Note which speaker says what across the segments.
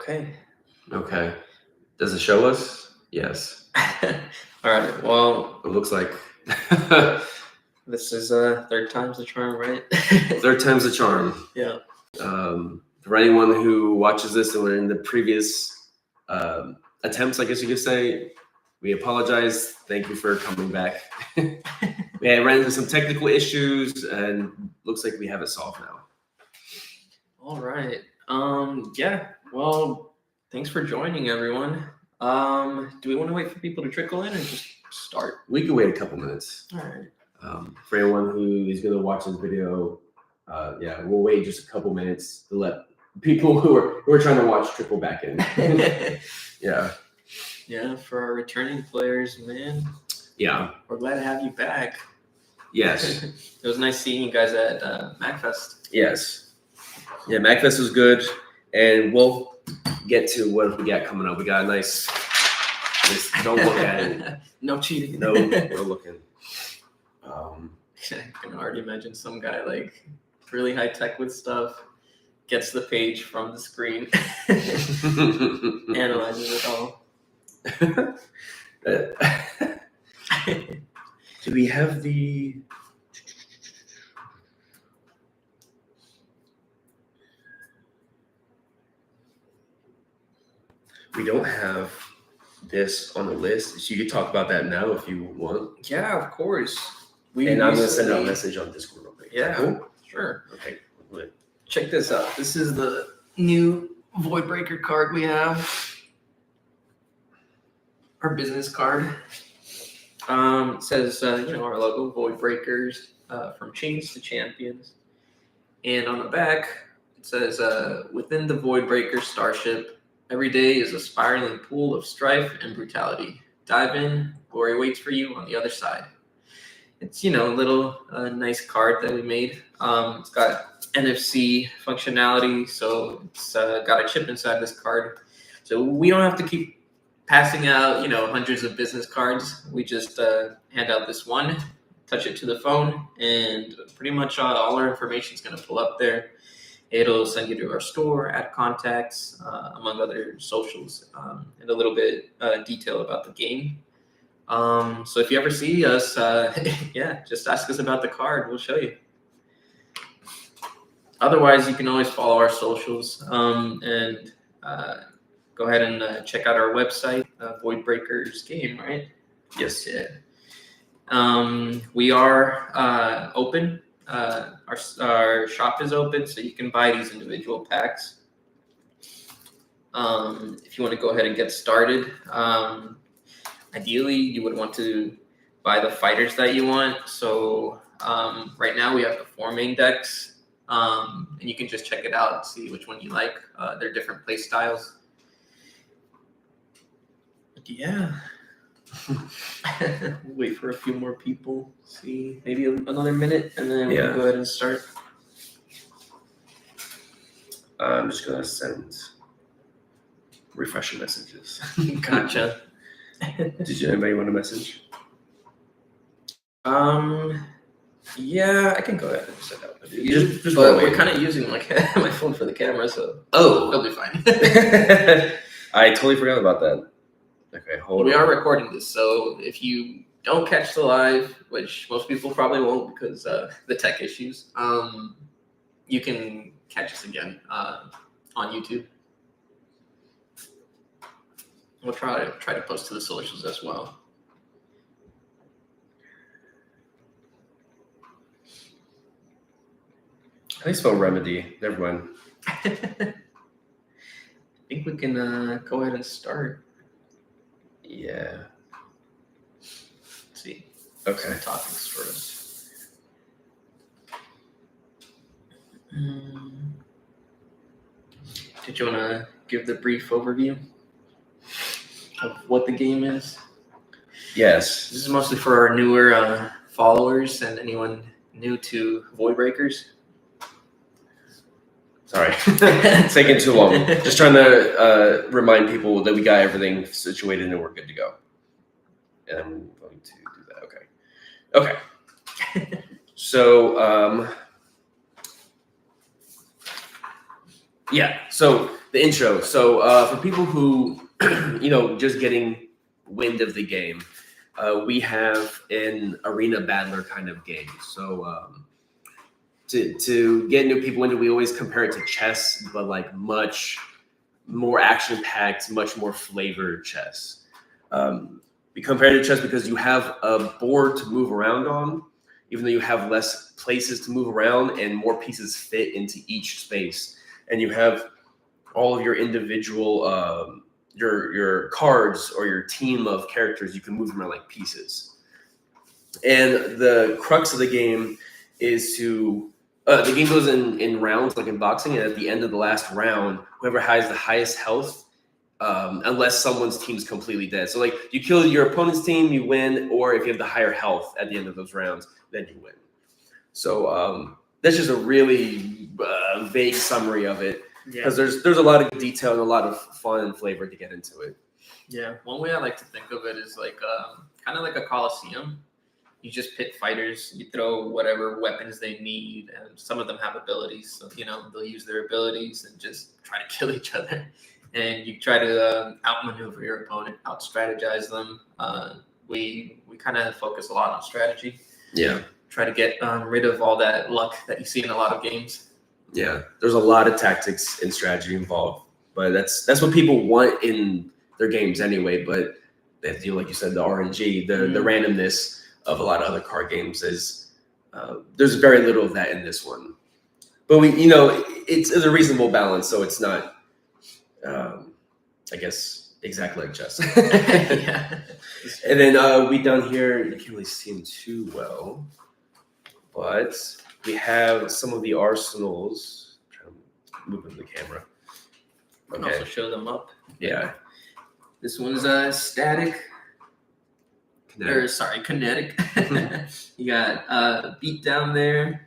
Speaker 1: Okay.
Speaker 2: Okay. Does it show us? Yes.
Speaker 1: All right. Well,
Speaker 2: It looks like
Speaker 1: this is third time's the charm, right?
Speaker 2: third time's the charm.
Speaker 1: Yeah.
Speaker 2: For anyone who watches this and were in the previous attempts, I guess you could say, we apologize. Thank you for coming back. We ran into some technical issues and looks like we have it solved now.
Speaker 1: All right. Yeah. Well, thanks for joining, everyone. Do we want to wait for people to trickle in or just start?
Speaker 2: We can wait a couple minutes.
Speaker 1: All right.
Speaker 2: For anyone who is going to watch this video, we'll wait just a couple minutes to let people who are trying to watch trickle back in. Yeah.
Speaker 1: Yeah, for our returning players, man.
Speaker 2: Yeah.
Speaker 1: We're glad to have you back.
Speaker 2: Yes.
Speaker 1: It was nice seeing you guys at MacFest.
Speaker 2: Yes. Yeah, MacFest was good, and we'll get to what we got coming up. We got a nice. Don't look at it.
Speaker 1: No cheating.
Speaker 2: No, we're looking.
Speaker 1: I can already imagine some guy like really high tech with stuff, gets the page from the screen, analyzes it all.
Speaker 2: Do we have the? We don't have this on the list, so you can talk about that now if you want.
Speaker 1: Yeah, of course.
Speaker 2: I'm going to send out a message on Discord real quick.
Speaker 1: Yeah,
Speaker 2: cool?
Speaker 1: Sure.
Speaker 2: Okay. Good.
Speaker 1: Check this out. This is the new Void Breaker card we have. Our business card. It says, our logo, Void Breakers, from chains to champions. And on the back, it says, within the Void Breaker starship, every day is a spiraling pool of strife and brutality. Dive in, glory waits for you on the other side. It's, a little nice card that we made. It's got NFC functionality, so it's got a chip inside this card. So we don't have to keep passing out, hundreds of business cards. We just hand out this one, touch it to the phone, and pretty much all our information is going to pull up there. It'll send you to our store, add contacts, among other socials, and a little bit detail about the game. So if you ever see us, just ask us about the card. We'll show you. Otherwise, you can always follow our socials and go ahead and check out our website, Void Breakers Game, right?
Speaker 2: Yes.
Speaker 1: Yeah. We are open. Our shop is open, so you can buy these individual packs. If you want to go ahead and get started, ideally you would want to buy the fighters that you want. So right now we have the 4 main decks, and you can just check it out and see which one you like. They're different play styles. But yeah. Wait for a few more people. See, maybe another minute, and then we can go ahead and start.
Speaker 2: I'm just gonna send refreshing messages.
Speaker 1: Gotcha.
Speaker 2: Did anybody want a message?
Speaker 1: Yeah, I can go ahead and send out.
Speaker 2: Just
Speaker 1: but we're kind of using my phone for the camera, so it'll be fine.
Speaker 2: I totally forgot about that. Okay, hold on.
Speaker 1: We are recording this, so if you don't catch the live, which most people probably won't because the tech issues, you can catch us again on YouTube. We'll try to post to the socials as well.
Speaker 2: How do you spell remedy? Never mind.
Speaker 1: I think we can go ahead and start.
Speaker 2: Yeah.
Speaker 1: Let's see.
Speaker 2: Okay.
Speaker 1: Some topics for us. Did you want to give the brief overview of what the game is?
Speaker 2: Yes.
Speaker 1: This is mostly for our newer followers and anyone new to Void Breakers.
Speaker 2: Sorry, it's taking too long. Just trying to remind people that we got everything situated and we're good to go. And I'm going to do that. Okay. So Yeah. So the intro. So for people who just getting wind of the game, we have an arena battler kind of game. So to get new people into, we always compare it to chess, but like much more action packed, much more flavored chess. We compare it to chess because you have a board to move around on, even though you have less places to move around and more pieces fit into each space. And you have all of your individual your cards or your team of characters. You can move them around like pieces. And the crux of the game is to the game goes in rounds like in boxing, and at the end of the last round, whoever has the highest health, unless someone's team's completely dead. So like you kill your opponent's team, you win, or if you have the higher health at the end of those rounds, then you win. So that's just a really vague summary of it, because there's a lot of detail and a lot of fun and flavor to get into it.
Speaker 1: Yeah, one way I like to think of it is like kind of like a coliseum. You just pit fighters, you throw whatever weapons they need, and some of them have abilities, so they'll use their abilities and just try to kill each other. And you try to outmaneuver your opponent, out-strategize them. We kind of focus a lot on strategy.
Speaker 2: Yeah.
Speaker 1: Try to get rid of all that luck that you see in a lot of games.
Speaker 2: Yeah, there's a lot of tactics and strategy involved, but that's what people want in their games anyway. But like you said, the RNG, the randomness of a lot of other card games is there's very little of that in this one. But it's a reasonable balance, so it's not, I guess, exactly like chess.
Speaker 1: Yeah.
Speaker 2: And then we down here, you can't really see them too well, but we have some of the arsenals. I'm trying to move in the camera.
Speaker 1: I can also show them up.
Speaker 2: Yeah.
Speaker 1: This one's static. Kinetic. You got Beat down there.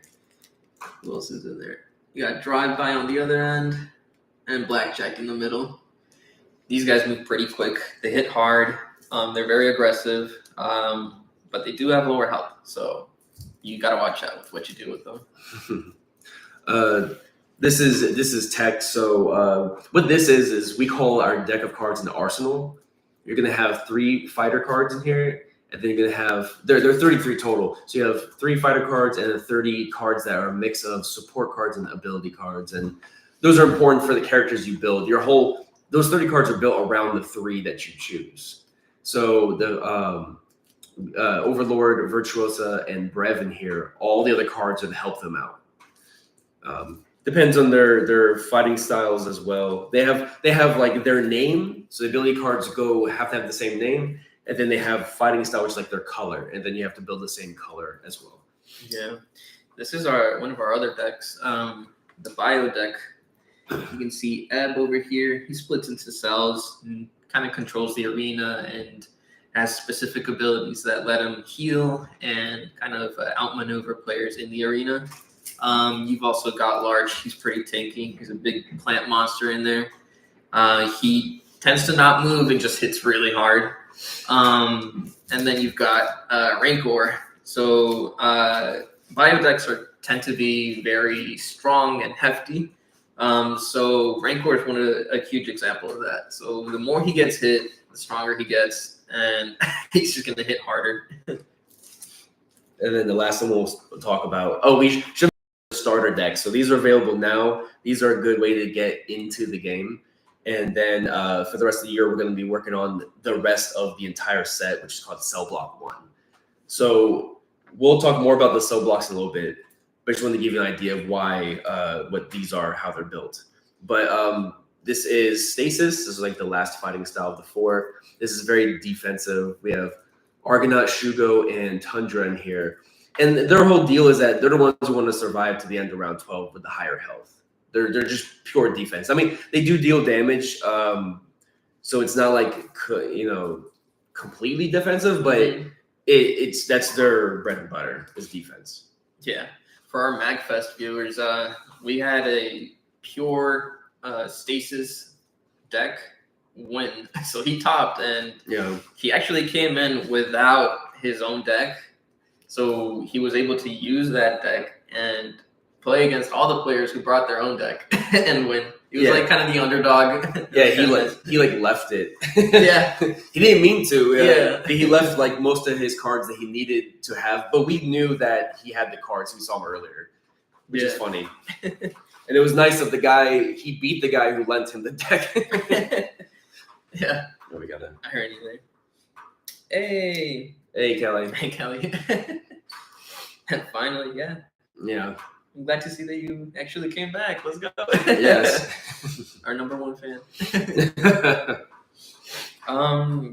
Speaker 1: Who else is in there? You got Drive By on the other end, and Blackjack in the middle. These guys move pretty quick. They hit hard. They're very aggressive, but they do have lower health, so you got to watch out with what you do with them.
Speaker 2: This is tech. So what this is we call our deck of cards an arsenal. You're gonna have 3 fighter cards in here. And then you're gonna have there are 33 total. So you have 3 fighter cards and 30 cards that are a mix of support cards and ability cards, and those are important for the characters you build. Those 30 cards are built around the 3 that you choose. So the Overlord, Virtuosa, and Brevin here, all the other cards are to help them out. Depends on their fighting styles as well. They have like their name, so the ability cards have to have the same name. And then they have fighting style, which is like their color, and then you have to build the same color as well.
Speaker 1: Yeah, this is one of our other decks, the Bio deck. You can see Ebb over here. He splits into cells and kind of controls the arena and has specific abilities that let him heal and kind of outmaneuver players in the arena. You've also got Large. He's pretty tanky. He's a big plant monster in there. He tends to not move and just hits really hard. And then you've got Rancor. So Bio decks tend to be very strong and hefty. So Rancor is a huge example of that. So the more he gets hit, the stronger he gets, and he's just going to hit harder.
Speaker 2: And then the last one we'll talk about. Oh, we should starter decks. So these are available now. These are a good way to get into the game. And then for the rest of the year, we're going to be working on the rest of the entire set, which is called Cell Block 1. So we'll talk more about the cell blocks in a little bit, but I just want to give you an idea of why, what these are, how they're built. But this is Stasis. This is like the last fighting style of the 4. This is very defensive. We have Argonaut, Shugo, and Tundra in here. And their whole deal is that they're the ones who want to survive to the end of round 12 with the higher health. They're just pure defense. I mean, they do deal damage, so it's not like completely defensive, but that's their bread and butter is defense.
Speaker 1: Yeah. For our MagFest viewers, we had a pure Stasis deck win. So he topped, and he actually came in without his own deck. So he was able to use that deck and play against all the players who brought their own deck and win. He was like kind of the underdog.
Speaker 2: Yeah, he left it.
Speaker 1: Yeah.
Speaker 2: He didn't mean to.
Speaker 1: Yeah.
Speaker 2: He left like most of his cards that he needed to have, but we knew that he had the cards. We saw him earlier, which is funny. And it was nice of the guy. He beat the guy who lent him the deck.
Speaker 1: Yeah.
Speaker 2: Oh, we got it.
Speaker 1: I heard you there. Hey.
Speaker 2: Hey, Kelly.
Speaker 1: Hey, Kelly. Finally, yeah.
Speaker 2: Yeah.
Speaker 1: I'm glad to see that you actually came back. Let's go.
Speaker 2: Yes.
Speaker 1: Our number one fan.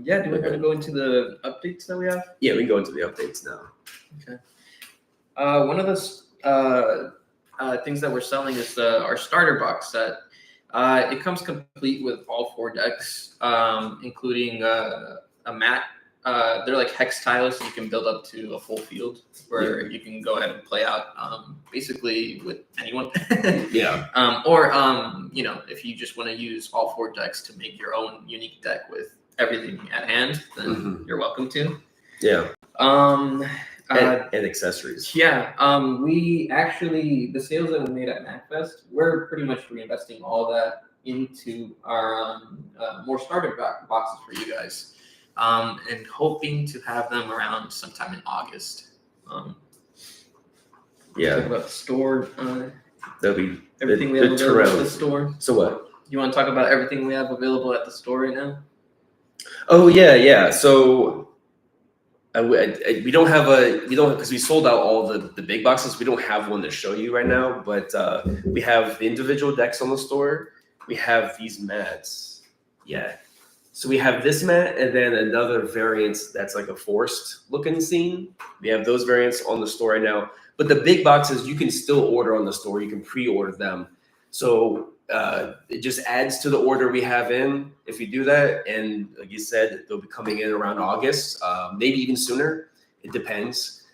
Speaker 1: Yeah, do we want to go into the updates that we have?
Speaker 2: Yeah, we can go into the updates now.
Speaker 1: Okay. One of the things that we're selling is our starter box set. It comes complete with all 4 decks, including a mat. They're like hex tiles, so you can build up to a full field where you can go ahead and play out basically with anyone.
Speaker 2: Yeah.
Speaker 1: Or if you just want to use all 4 decks to make your own unique deck with everything at hand, then you're welcome to.
Speaker 2: Yeah.
Speaker 1: And
Speaker 2: Accessories.
Speaker 1: Yeah. We actually, the sales that we made at MacFest, we're pretty much reinvesting all that into our more starter boxes for you guys. And hoping to have them around sometime in August.
Speaker 2: Yeah.
Speaker 1: Talk about the store.
Speaker 2: That'll be
Speaker 1: everything we have available at the store.
Speaker 2: So what?
Speaker 1: You want to talk about everything we have available at the store right now?
Speaker 2: Oh yeah. So we don't have because we sold out all the big boxes. We don't have one to show you right now, but we have the individual decks on the store. We have these mats. Yeah. So we have this mat and then another variant that's like a forced looking scene. We have those variants on the store right now. But the big boxes you can still order on the store. You can pre-order them. So it just adds to the order we have in if you do that. And like you said, they'll be coming in around August, maybe even sooner. It depends.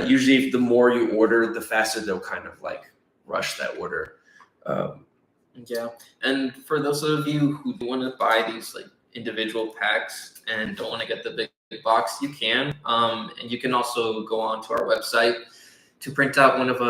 Speaker 2: Usually the more you order, the faster they'll kind of like rush that order.
Speaker 1: Yeah, and for those of you who want to buy these like individual packs and don't want to get the big box, you can. And you can also go on to our website to print out one of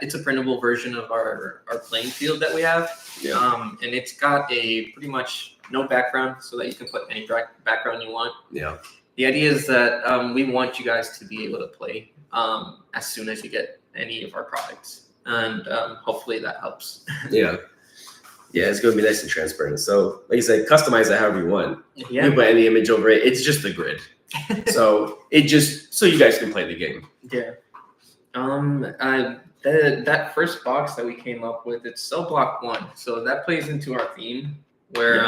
Speaker 1: it's a printable version of our playing field that we have.
Speaker 2: Yeah.
Speaker 1: And it's got a pretty much no background so that you can put any background you want.
Speaker 2: Yeah.
Speaker 1: The idea is that we want you guys to be able to play as soon as you get any of our products. And hopefully that helps.
Speaker 2: Yeah, it's going to be nice and transparent. So, like you said, customize it however you want.
Speaker 1: Yeah.
Speaker 2: You can put any image over it. It's just the grid. So so you guys can play the game.
Speaker 1: Yeah. That first box that we came up with, it's Cell Block 1. So that plays into our theme where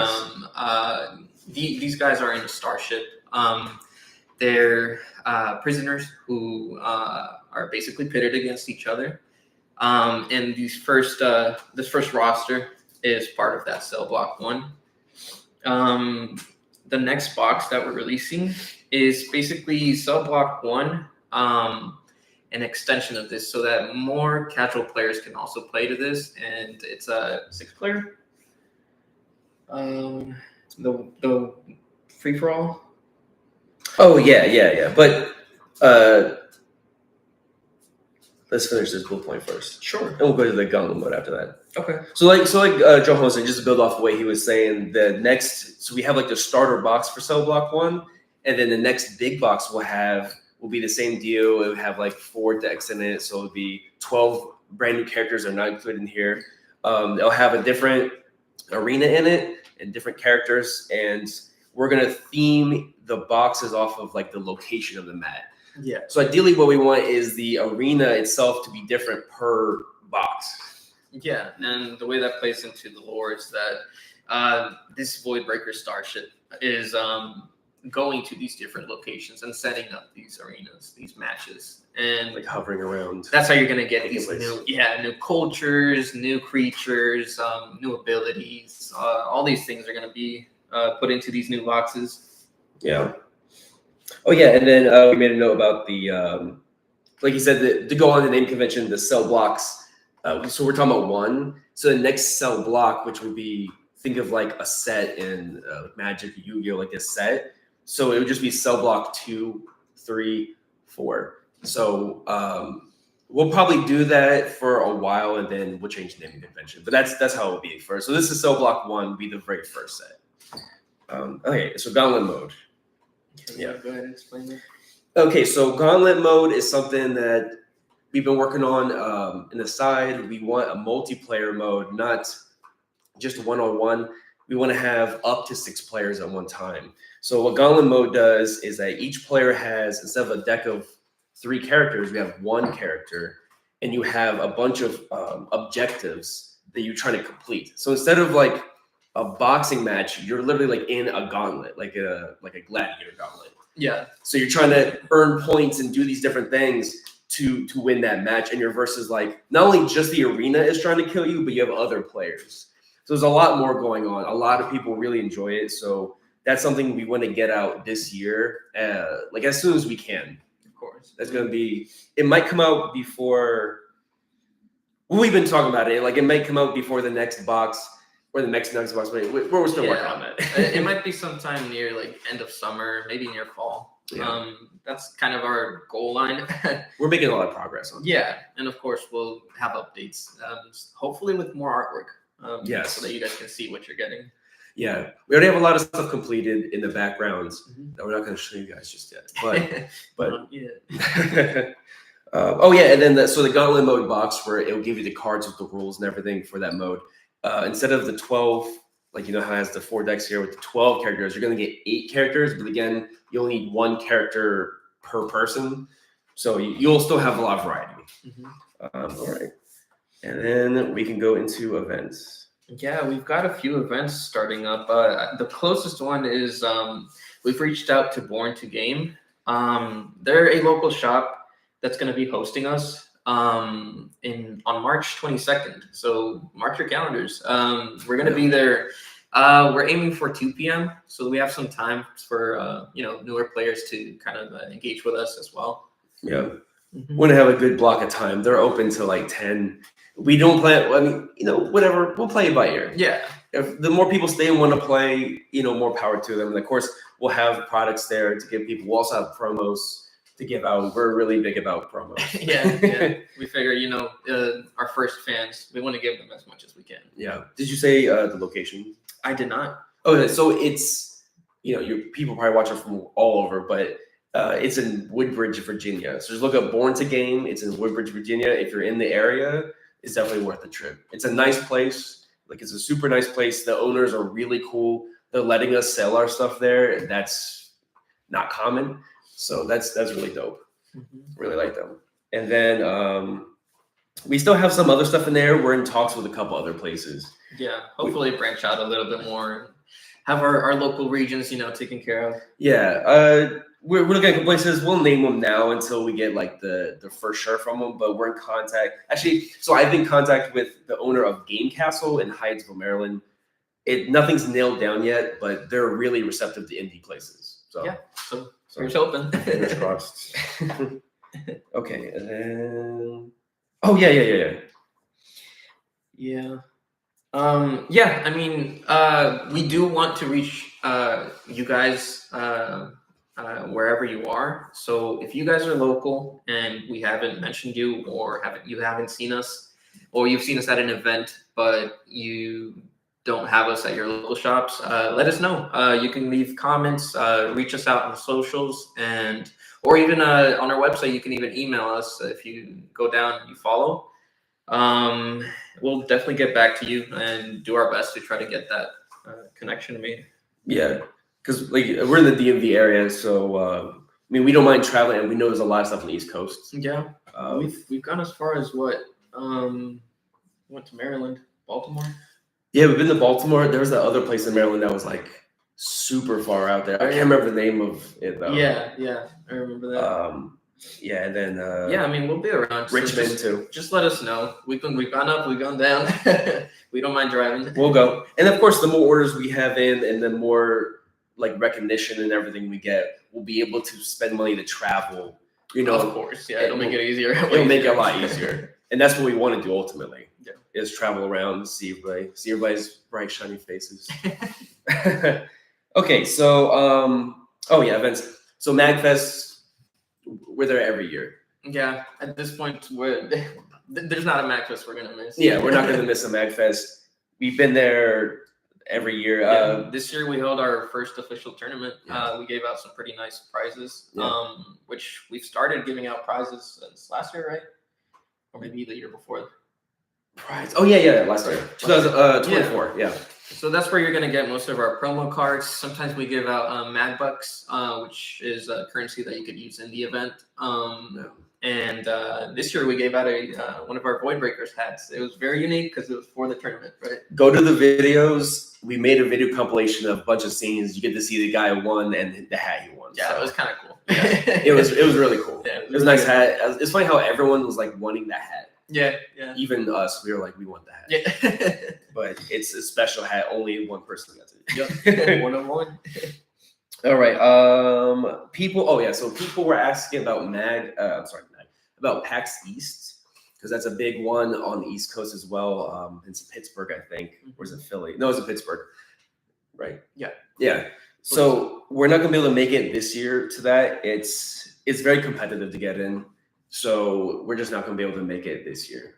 Speaker 1: these guys are in a starship. They're prisoners who are basically pitted against each other. And this first roster is part of that Cell Block 1. The next box that we're releasing is basically Cell Block 1, an extension of this so that more casual players can also play to this. And it's a 6-player. The free-for-all.
Speaker 2: Oh, yeah. But let's finish this bullet point first.
Speaker 1: Sure.
Speaker 2: And we'll go to the gauntlet mode after that.
Speaker 1: Okay.
Speaker 2: So like Joe Hosen, just to build off the way he was saying, so we have like the starter box for Cell Block 1, and then the next big box will be the same deal. It would have like 4 decks in it, so it would be 12 brand new characters are not included in here. They'll have a different arena in it and different characters, and we're gonna theme the boxes off of like the location of the mat.
Speaker 1: Yeah.
Speaker 2: So ideally what we want is the arena itself to be different per box.
Speaker 1: Yeah, and the way that plays into the lore is that this Voidbreaker starship is going to these different locations and setting up these arenas, these matches. And
Speaker 2: Like hovering around.
Speaker 1: that's how you're going to get these
Speaker 2: Anyways.
Speaker 1: new cultures, new creatures, new abilities. All these things are going to be put into these new boxes.
Speaker 2: Yeah. Oh yeah, and then we made a note about the, like you said, to go on the name convention, the cell blocks. So we're talking about 1. So the next cell block, which would be, think of like a set in Magic, Yu-Gi-Oh, like a set. So it would just be cell block 2, 3, 4. So We'll probably do that for a while, and then we'll change the naming convention. But that's how it will be first. So this is Cell Block 1, will be the very first set. Okay, so Gauntlet mode. Yeah.
Speaker 1: Go ahead and explain that.
Speaker 2: Okay, so Gauntlet mode is something that we've been working on in the side. We want a multiplayer mode, not just one-on-one. We want to have up to 6 players at one time. So what Gauntlet mode does is that each player has, instead of a deck of 3 characters, we have 1 character, and you have a bunch of objectives that you're trying to complete. So instead of like a boxing match, you're literally like in a gauntlet, like a gladiator gauntlet.
Speaker 1: Yeah.
Speaker 2: So you're trying to earn points and do these different things to win that match. And your versus like not only just the arena is trying to kill you, but you have other players. So there's a lot more going on. A lot of people really enjoy it. So that's something we want to get out this year, like as soon as we can.
Speaker 1: Of course.
Speaker 2: That's going to be, it might come out before, we've been talking about it. Like it might come out before the next box or the next box. We're still working on that.
Speaker 1: It might be sometime near like end of summer, maybe near fall.
Speaker 2: Yeah.
Speaker 1: That's kind of our goal line.
Speaker 2: We're making a lot of progress on it.
Speaker 1: Yeah. And of course, we'll have updates, hopefully with more artwork.
Speaker 2: Yes.
Speaker 1: So that you guys can see what you're getting.
Speaker 2: Yeah, we already have a lot of stuff completed in the backgrounds that we're not going to show you guys just yet. But
Speaker 1: Yeah.
Speaker 2: Oh yeah, and then so the Gauntlet mode box where it will give you the cards with the rules and everything for that mode. Instead of the 12, like how it has the 4 decks here with the 12 characters, you're going to get 8 characters. But again, you only need 1 character per person, so you'll still have a lot of variety. All right, and then we can go into events.
Speaker 1: Yeah, we've got a few events starting up. The closest one is we've reached out to Born to Game. They're a local shop that's going to be hosting us on March 22nd. So mark your calendars. We're going to be there. We're aiming for 2 p.m. So we have some time for newer players to kind of engage with us as well.
Speaker 2: Yeah, want to have a good block of time. They're open to like 10. We don't play. I mean, whatever. We'll play it by ear.
Speaker 1: Yeah.
Speaker 2: If the more people stay and want to play, more power to them. And of course, we'll have products there to give people. We'll also have promos to give out. We're really big about promos.
Speaker 1: Yeah. We figure, our first fans, we want to give them as much as we can.
Speaker 2: Yeah. Did you say the location?
Speaker 1: I did not.
Speaker 2: Okay, so it's your people probably watch it from all over, but it's in Woodbridge, Virginia. So just look up Born to Game. It's in Woodbridge, Virginia. If you're in the area, it's definitely worth the trip. It's a nice place. Like it's a super nice place. The owners are really cool. They're letting us sell our stuff there. That's not common. So that's really dope. Really like them. And then we still have some other stuff in there. We're in talks with a couple other places.
Speaker 1: Yeah, hopefully branch out a little bit more. Have our local regions, taken care of.
Speaker 2: Yeah. We're looking at places. We'll name them now until we get like the first sure from them. But we're in contact. Actually, so I've been in contact with the owner of Game Castle in Hyattsville, Maryland. Nothing's nailed down yet, but they're really receptive to indie places. So
Speaker 1: yeah, so here's hoping.
Speaker 2: Fingers crossed. Okay, and then yeah.
Speaker 1: Yeah, I mean, we do want to reach you guys wherever you are. So if you guys are local and we haven't mentioned you, or you haven't seen us, or you've seen us at an event but you don't have us at your local shops, let us know. You can leave comments, reach us out on the socials, or even on our website. You can even email us if you go down and you follow. We'll definitely get back to you and do our best to try to get that connection made.
Speaker 2: Yeah, because we're in the DMV area, so we don't mind traveling, and we know there's a lot of stuff on the East Coast.
Speaker 1: Yeah, we've gone as far as what? Went to Maryland, Baltimore.
Speaker 2: Yeah, we've been to Baltimore. There was that other place in Maryland that was like super far out there. I can't remember the name of it though.
Speaker 1: Yeah, I remember that.
Speaker 2: Yeah, and then
Speaker 1: we'll be around.
Speaker 2: Richmond
Speaker 1: so
Speaker 2: too.
Speaker 1: Just let us know. We've gone up, we've gone down. We don't mind driving.
Speaker 2: We'll go. And of course, the more orders we have in, and the more like recognition and everything we get, we'll be able to spend money to travel.
Speaker 1: Of course, yeah, it'll make it easier.
Speaker 2: It'll make it a lot easier, and that's what we want to do ultimately. Yeah, is travel around, see everybody's bright, shiny faces. Okay, so events. So MagFest, we're there every year.
Speaker 1: Yeah, at this point, there's not a MagFest we're gonna miss.
Speaker 2: Yeah, we're not going to miss a MagFest. We've been there every year.
Speaker 1: Yeah, this year we held our first official tournament.
Speaker 2: Yeah.
Speaker 1: We gave out some pretty nice prizes,
Speaker 2: Yeah.
Speaker 1: which we've started giving out prizes since last year, right? Or maybe the year before.
Speaker 2: Prize. Oh yeah, last year, 2024. Yeah.
Speaker 1: So that's where you're gonna get most of our promo cards. Sometimes we give out MagBucks, which is a currency that you could use in the event. And this year we gave out one of our Void Breakers hats. It was very unique because it was for the tournament, right?
Speaker 2: Go to the videos. We made a video compilation of a bunch of scenes. You get to see the guy who won and the hat he won.
Speaker 1: Yeah,
Speaker 2: so
Speaker 1: it was kind of cool.
Speaker 2: it was really cool.
Speaker 1: Yeah,
Speaker 2: it was a nice hat. It's funny how everyone was like wanting that hat.
Speaker 1: Yeah.
Speaker 2: Even us, we were like, we want that.
Speaker 1: Yeah.
Speaker 2: But it's a special hat. Only one person got it.
Speaker 1: Yep. 101.
Speaker 2: All right. People. Oh yeah. So people were asking about about PAX East, because that's a big one on the East Coast as well. It's Pittsburgh, I think, or is it Philly? No, it's in Pittsburgh. Right. Yeah. So we're not gonna be able to make it this year to that. It's very competitive to get in. So we're just not going to be able to make it this year.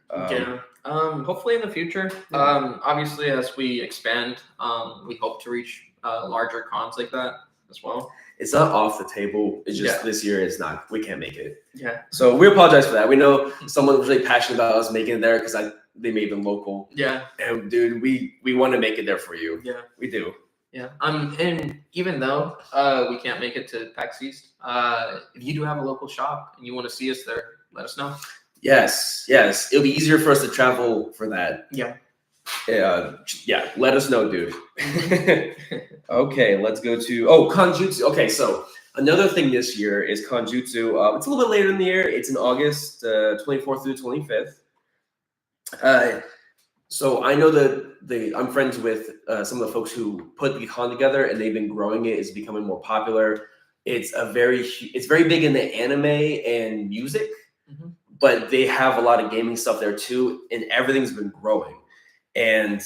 Speaker 1: Hopefully in the future. Obviously, as we expand, we hope to reach larger cons like that as well.
Speaker 2: It's not off the table. It's just this year it's not. We can't make it.
Speaker 1: Yeah.
Speaker 2: So we apologize for that. We know someone was really passionate about us making it there because they made them local.
Speaker 1: Yeah.
Speaker 2: And dude, we want to make it there for you.
Speaker 1: Yeah.
Speaker 2: We do.
Speaker 1: Yeah. And even though we can't make it to PAX East, if you do have a local shop and you want to see us there, let us know. Yes.
Speaker 2: It'll be easier for us to travel for that.
Speaker 1: Yeah.
Speaker 2: Yeah. Let us know, dude. Okay, let's go to Kanjutsu. Okay, so another thing this year is Kanjutsu. It's a little bit later in the year. It's in August 24th through 25th. So I know that I'm friends with some of the folks who put the con together, and they've been growing it. It's becoming more popular. It's very big in the anime and music, but they have a lot of gaming stuff there too, and everything's been growing. And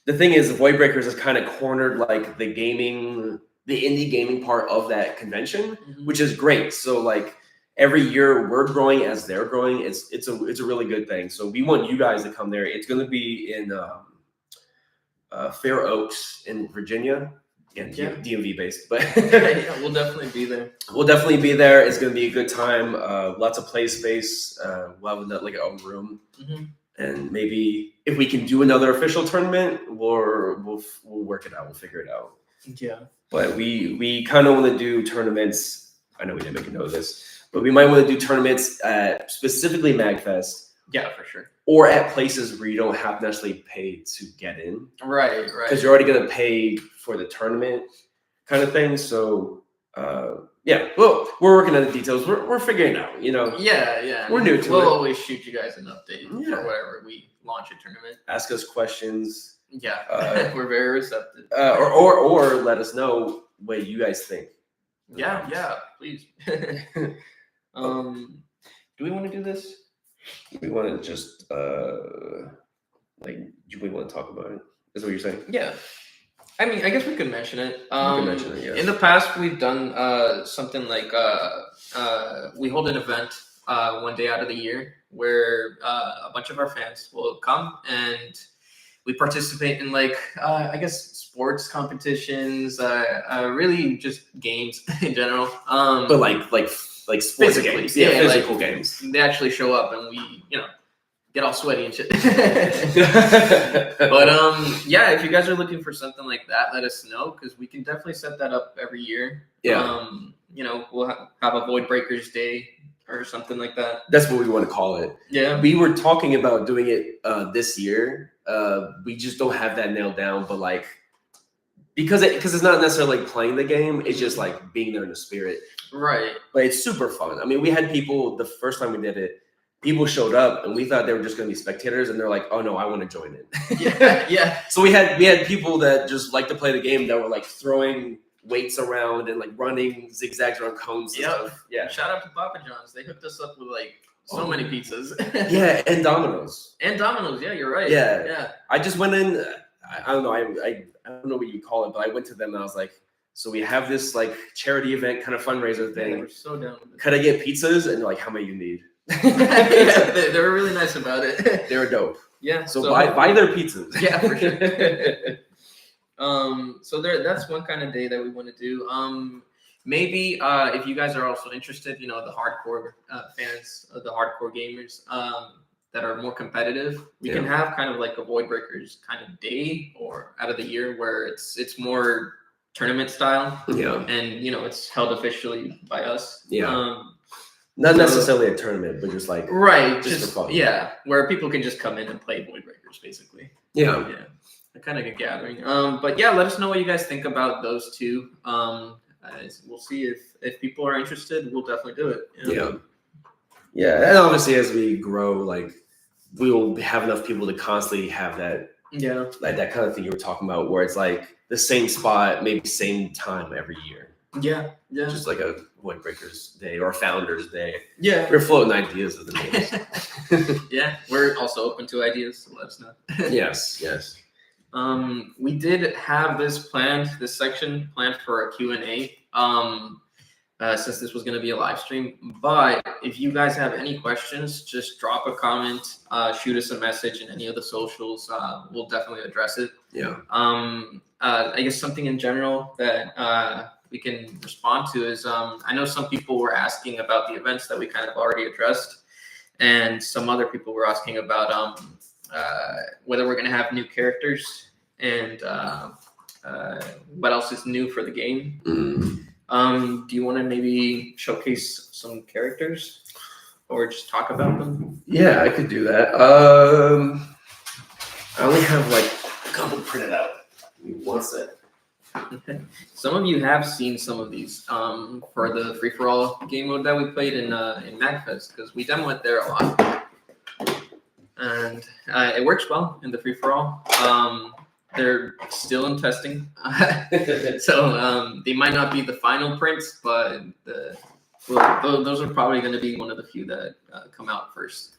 Speaker 2: the thing is, Void Breakers has kind of cornered like the indie gaming part of that convention, which is great. So like every year we're growing as they're growing. It's a really good thing. So we want you guys to come there. It's going to be in Fair Oaks in Virginia. DMV based, but
Speaker 1: yeah, we'll definitely be there.
Speaker 2: It's going to be a good time. Lots of play space. We'll have like our own room, and maybe if we can do another official tournament, we'll work it out. We'll figure it out.
Speaker 1: Yeah,
Speaker 2: but we kind of want to do tournaments. I know we didn't make a note of this, but we might want to do tournaments at specifically MagFest.
Speaker 1: Yeah, for sure.
Speaker 2: Or at places where you don't have to necessarily pay to get in.
Speaker 1: Right.
Speaker 2: Because you're already going to pay for the tournament kind of thing. So, yeah. Well, we're working on the details. We're figuring it out, you know.
Speaker 1: Yeah.
Speaker 2: We're new to it.
Speaker 1: We'll always shoot you guys an update for whenever we launch a tournament.
Speaker 2: Ask us questions.
Speaker 1: Yeah. We're very receptive.
Speaker 2: Or let us know what you guys think.
Speaker 1: Yeah. Please. Do we want to do this?
Speaker 2: We want to just we want to talk about it. Is that what you're saying?
Speaker 1: Yeah. I mean, I guess we could mention it.
Speaker 2: We can mention it, yeah.
Speaker 1: In the past, we've done something like we hold an event one day out of the year where a bunch of our fans will come and we participate in I guess sports competitions, really just games in general.
Speaker 2: But like sports games, physical games.
Speaker 1: They actually show up and we, get all sweaty and shit. But yeah, if you guys are looking for something like that, let us know because we can definitely set that up every year.
Speaker 2: Yeah.
Speaker 1: We'll have a Void Breakers Day or something like that.
Speaker 2: That's what we want to call it.
Speaker 1: Yeah.
Speaker 2: We were talking about doing it this year. We just don't have that nailed down, but because it's not necessarily playing the game, it's just like being there in the spirit.
Speaker 1: Right.
Speaker 2: But it's super fun. I mean, we had people the first time we did it, people showed up and we thought they were just going to be spectators and they're like, oh no, I want to join it.
Speaker 1: Yeah.
Speaker 2: So we had people that just like to play the game that were throwing weights around and running zigzags around cones and stuff. Yeah.
Speaker 1: Shout out to Papa John's. They hooked us up with so many pizzas.
Speaker 2: Yeah, and Domino's.
Speaker 1: Yeah, you're right.
Speaker 2: Yeah. I just went in, I don't know, I don't know what you call it, but I went to them and I was like, So we have this like charity event kind of fundraiser
Speaker 1: They
Speaker 2: thing.
Speaker 1: were so down with it.
Speaker 2: Could I get pizzas? And they're like, how many you need?
Speaker 1: Yeah, they were really nice about it.
Speaker 2: They were dope.
Speaker 1: Yeah.
Speaker 2: So buy their pizzas.
Speaker 1: Yeah, for sure. So that's one kind of day that we want to do. Maybe if you guys are also interested, the hardcore fans, the hardcore gamers, that are more competitive, we can have kind of like a Void Breakers kind of day or out of the year where it's more tournament style.
Speaker 2: Yeah.
Speaker 1: And it's held officially by us.
Speaker 2: Yeah. Not necessarily a tournament, but just like
Speaker 1: right,
Speaker 2: just for fun.
Speaker 1: Yeah, where people can just come in and play Void Breakers, basically.
Speaker 2: Yeah.
Speaker 1: Yeah, a kind of a gathering. But yeah, let us know what you guys think about those two. We'll see if people are interested. We'll definitely do it.
Speaker 2: Yeah, and obviously as we grow, like we will have enough people to constantly have that.
Speaker 1: Yeah.
Speaker 2: Like that kind of thing you were talking about, where it's like the same spot, maybe same time every year.
Speaker 1: Yeah. Yeah.
Speaker 2: Just like a Void Breakers Day or Founders Day.
Speaker 1: Yeah.
Speaker 2: We're floating ideas of the names.
Speaker 1: Yeah, we're also open to ideas, so let us know.
Speaker 2: Yes.
Speaker 1: We did have this section planned for a Q&A, since this was going to be a live stream. But if you guys have any questions, just drop a comment, shoot us a message in any of the socials. We'll definitely address it.
Speaker 2: Yeah.
Speaker 1: I guess something in general that we can respond to is I know some people were asking about the events that we kind of already addressed, and some other people were asking about whether we're going to have new characters and what else is new for the game.
Speaker 2: Mm.
Speaker 1: Do you want to maybe showcase some characters or just talk about them?
Speaker 2: Yeah, I could do that. I only have like a couple printed out. Give me one sec.
Speaker 1: Some of you have seen some of these for the free-for-all game mode that we played in MagFest, because we demoed it there a lot. And it works well in the free-for-all. They're still in testing. So they might not be the final prints, but those are probably going to be one of the few that come out first.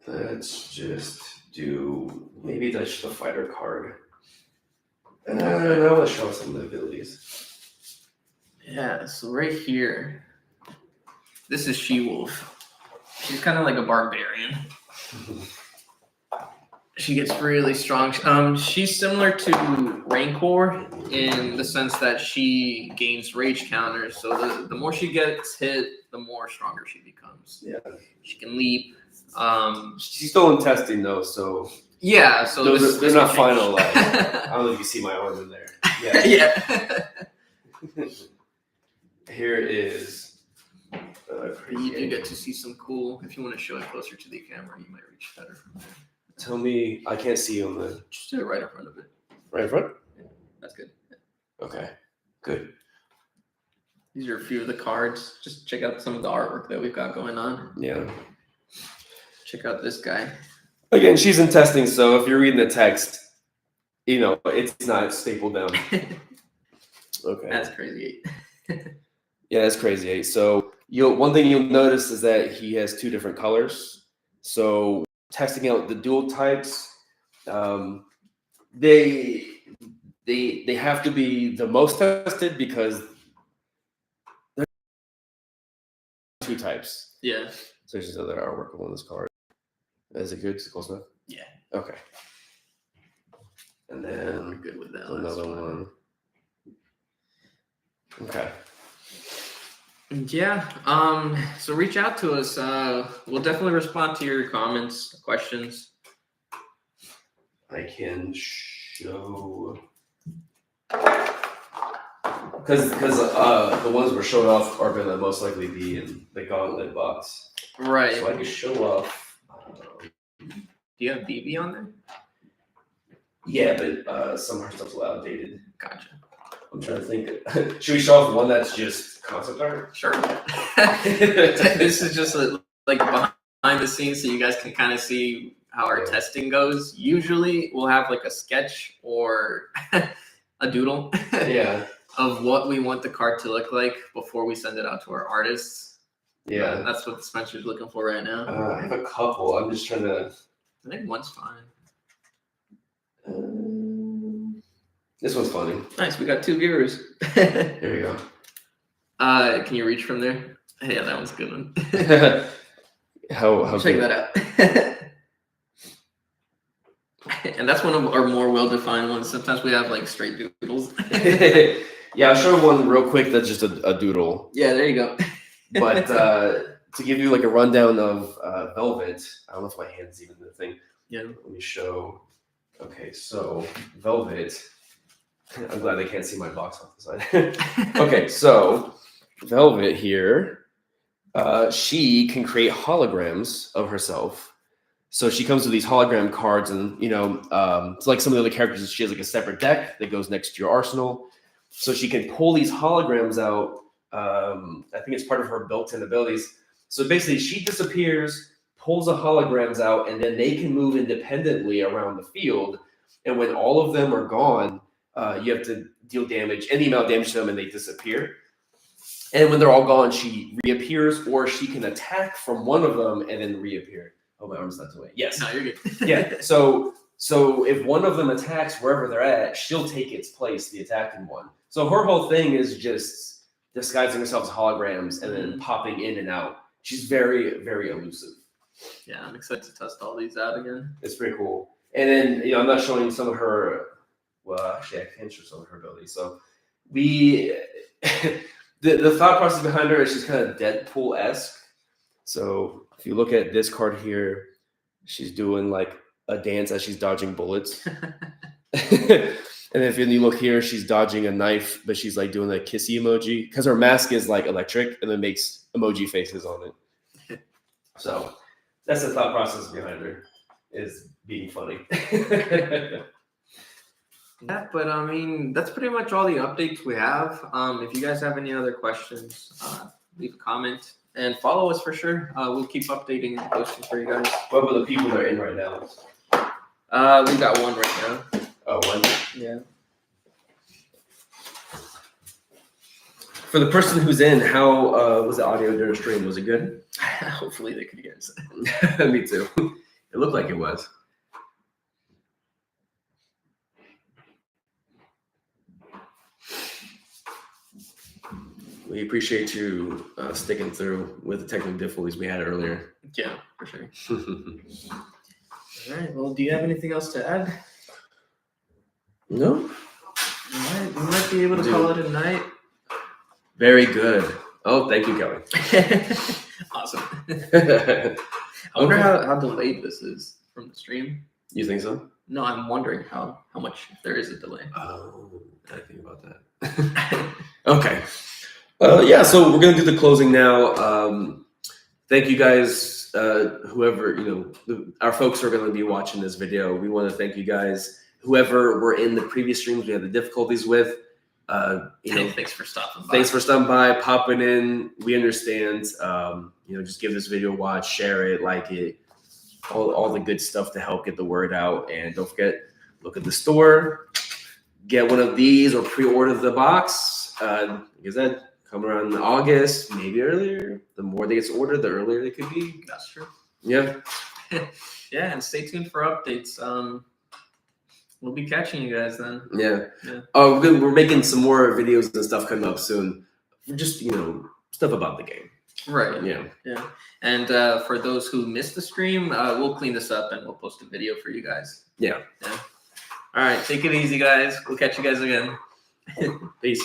Speaker 2: Let's just do, maybe that's just a fighter card. And I want to show some of the abilities.
Speaker 1: Yeah, so right here, this is She-Wolf. She's kind of like a barbarian. She gets really strong. She's similar to Rancor in the sense that she gains rage counters. So the more she gets hit, the more stronger she becomes.
Speaker 2: Yeah.
Speaker 1: She can leap.
Speaker 2: She's still in testing though, so
Speaker 1: yeah. So
Speaker 2: they're not finalized. I don't know if you see my arm in there. Yeah.
Speaker 1: Yeah.
Speaker 2: Here is.
Speaker 1: You get to see some cool. If you want to show it closer to the camera, you might reach better from there.
Speaker 2: Tell me, I can't see you on the.
Speaker 1: Just do it right in front of it.
Speaker 2: Right in front?
Speaker 1: That's good.
Speaker 2: Okay, good.
Speaker 1: These are a few of the cards. Just check out some of the artwork that we've got going on.
Speaker 2: Yeah.
Speaker 1: Check out this guy.
Speaker 2: Again, she's in testing, so if you're reading the text, it's not stapled down. Okay.
Speaker 1: That's crazy.
Speaker 2: Yeah, that's crazy. So one thing you'll notice is that he has two different colors. So testing out the dual types, they have to be the most tested because there's two types.
Speaker 1: Yeah.
Speaker 2: So there's other artwork on this card. Is it good? Is it close enough?
Speaker 1: Yeah.
Speaker 2: Okay. And then
Speaker 1: We're good with that.
Speaker 2: another one. Okay.
Speaker 1: Yeah. So reach out to us. We'll definitely respond to your comments, questions.
Speaker 2: I can show because the ones we're showing off are going to most likely be in the gauntlet box.
Speaker 1: Right.
Speaker 2: So I can show off.
Speaker 1: Do you have BB on there?
Speaker 2: Yeah, but some of our stuff's a little outdated.
Speaker 1: Gotcha.
Speaker 2: I'm trying to think. Should we show off one that's just concept art?
Speaker 1: Sure. This is just like behind the scenes, so you guys can kind of see how our testing goes. Usually, we'll have like a sketch or a doodle.
Speaker 2: Yeah.
Speaker 1: Of what we want the card to look like before we send it out to our artists.
Speaker 2: Yeah.
Speaker 1: That's what Spencer's looking for right now.
Speaker 2: I have a couple. I'm just trying to.
Speaker 1: I think one's fine.
Speaker 2: This one's funny.
Speaker 1: Nice, we got 2 viewers.
Speaker 2: Here we go.
Speaker 1: Can you reach from there? Yeah, that one's a good one.
Speaker 2: How
Speaker 1: Check
Speaker 2: good?
Speaker 1: that out. And that's one of our more well-defined ones. Sometimes we have like straight doodles.
Speaker 2: Yeah, I'll show one real quick. That's just a doodle.
Speaker 1: Yeah, there you go.
Speaker 2: But to give you like a rundown of Velvet, I don't know if my hand's even the thing.
Speaker 1: Yeah.
Speaker 2: Let me show. Okay, so Velvet. I'm glad they can't see my box off the side. Okay, so Velvet here, she can create holograms of herself. So she comes with these hologram cards, and it's like some of the other characters. She has like a separate deck that goes next to your arsenal. So she can pull these holograms out. I think it's part of her built-in abilities. So basically, she disappears, pulls the holograms out, and then they can move independently around the field. And when all of them are gone, you have to deal damage, any amount of damage to them, and they disappear. And when they're all gone, she reappears, or she can attack from one of them and then reappear. Oh, my arm's not away. Yes.
Speaker 1: No, you're good.
Speaker 2: Yeah. So if one of them attacks wherever they're at, she'll take its place, the attacking one. So her whole thing is just disguising herself as holograms and then popping in and out. She's very, very elusive.
Speaker 1: Yeah, I'm excited to test all these out again.
Speaker 2: It's pretty cool. And then, I'm not showing some of her, well, actually, I can show some of her abilities. So the thought process behind her is she's kind of Deadpool-esque. So if you look at this card here, she's doing like a dance as she's dodging bullets. And if you look here, she's dodging a knife, but she's like doing a kissy emoji because her mask is like electric and then makes emoji faces on it. So that's the thought process behind her, is being funny.
Speaker 1: Yeah, but I mean, that's pretty much all the updates we have. If you guys have any other questions, leave a comment and follow us for sure. We'll keep updating and posting for you guys.
Speaker 2: What about the people that are in right now?
Speaker 1: We got one right now.
Speaker 2: Oh, one.
Speaker 1: Yeah.
Speaker 2: For the person who's in, how was the audio during the stream? Was it good?
Speaker 1: Hopefully they could hear us.
Speaker 2: Me too. It looked like it was. We appreciate you sticking through with the technical difficulties we had earlier.
Speaker 1: Yeah, for sure. All right. Well, do you have anything else to add?
Speaker 2: No.
Speaker 1: All right. We might be able to call it a night.
Speaker 2: Very good. Oh, thank you, Kelly.
Speaker 1: Awesome. I wonder how delayed this is from the stream.
Speaker 2: You think so?
Speaker 1: No, I'm wondering how much, if there is a delay.
Speaker 2: Oh, I think about that. Okay. Yeah, so we're gonna do the closing now. Thank you guys, whoever, our folks are gonna be watching this video. We want to thank you guys, whoever were in the previous streams we had the difficulties with.
Speaker 1: Thanks for stopping by.
Speaker 2: Thanks for stopping by, popping in. We understand. Just give this video a watch, share it, like it, all the good stuff to help get the word out. And don't forget, look at the store, get one of these or pre-order the box. Like I said, come around in August, maybe earlier. The more they get ordered, the earlier they could be.
Speaker 1: That's true.
Speaker 2: Yeah.
Speaker 1: Yeah, and stay tuned for updates. We'll be catching you guys then.
Speaker 2: Yeah.
Speaker 1: Yeah.
Speaker 2: Oh, we're making some more videos and stuff coming up soon. Just, stuff about the game.
Speaker 1: Right.
Speaker 2: Yeah.
Speaker 1: Yeah. And for those who missed the stream, we'll clean this up and we'll post a video for you guys.
Speaker 2: Yeah.
Speaker 1: All right. Take it easy, guys. We'll catch you guys again.
Speaker 2: Peace.